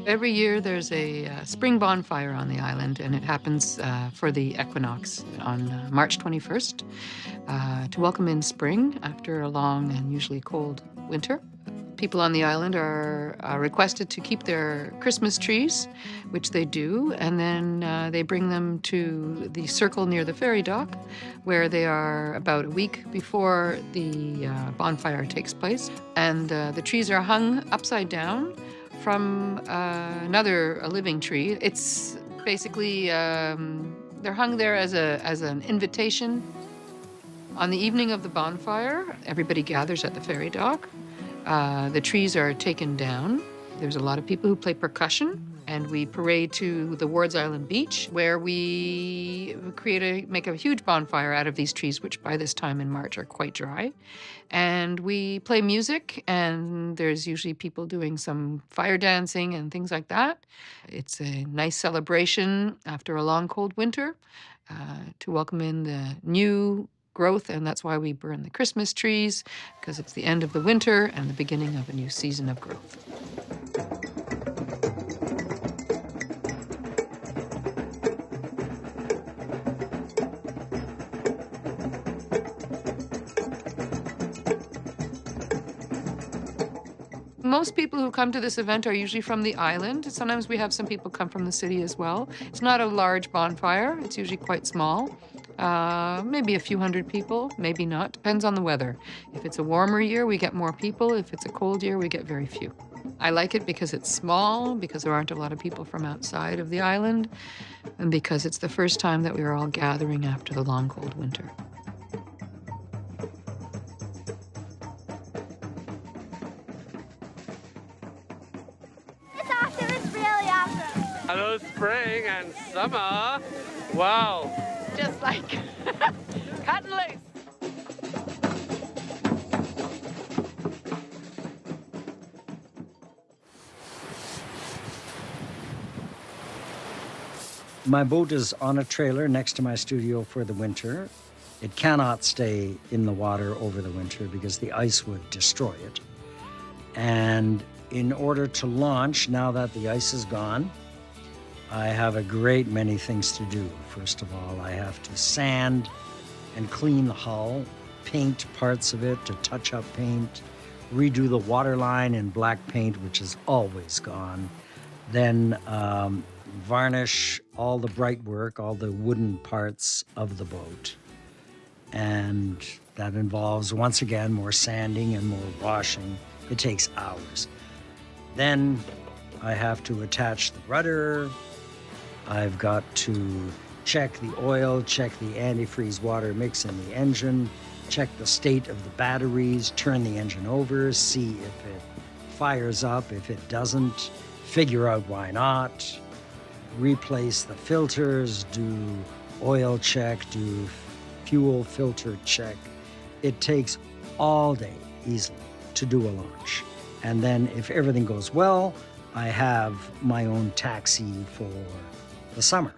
Every year there's a spring bonfire on the island, and it happens for the equinox on March 21st to welcome in spring after a long and usually cold winter. People on the island are requested to keep their Christmas trees, which they do, and then they bring them to the circle near the ferry dock, where they are about a week before the bonfire takes place. And the trees are hung upside down from a living tree. It's basically, they're hung there as an invitation. On the evening of the bonfire, everybody gathers at the ferry dock. The trees are taken down. There's a lot of people who play percussion, and we parade to the Wards Island beach, where we make a huge bonfire out of these trees, which by this time in March are quite dry. And we play music, and there's usually people doing some fire dancing and things like that. It's a nice celebration after a long, cold winter to welcome in the new growth, and that's why we burn the Christmas trees, because it's the end of the winter and the beginning of a new season of growth. Most people who come to this event are usually from the island. Sometimes we have some people come from the city as well. It's not a large bonfire. It's usually quite small. Maybe a few hundred people, maybe not. Depends on the weather. If it's a warmer year, we get more people. If it's a cold year, we get very few. I like it because it's small, because there aren't a lot of people from outside of the island, and because it's the first time that we are all gathering after the long, cold winter. It's awesome. It's really awesome. Hello, spring and summer. Wow. Just like cut and loose. My boat is on a trailer next to my studio for the winter. It cannot stay in the water over the winter because the ice would destroy it. And in order to launch, now that the ice is gone, I have a great many things to do. First of all, I have to sand and clean the hull, paint parts of it to touch up paint, redo the waterline in black paint, which is always gone, then varnish all the bright work, all the wooden parts of the boat. And that involves, once again, more sanding and more washing. It takes hours. Then I have to attach the rudder. I've got to check the oil, check the antifreeze water mix in the engine, check the state of the batteries, turn the engine over, see if it fires up. If it doesn't, figure out why not, replace the filters, do oil check, do fuel filter check. It takes all day easily to do a launch. And then if everything goes well, I have my own taxi for the summer.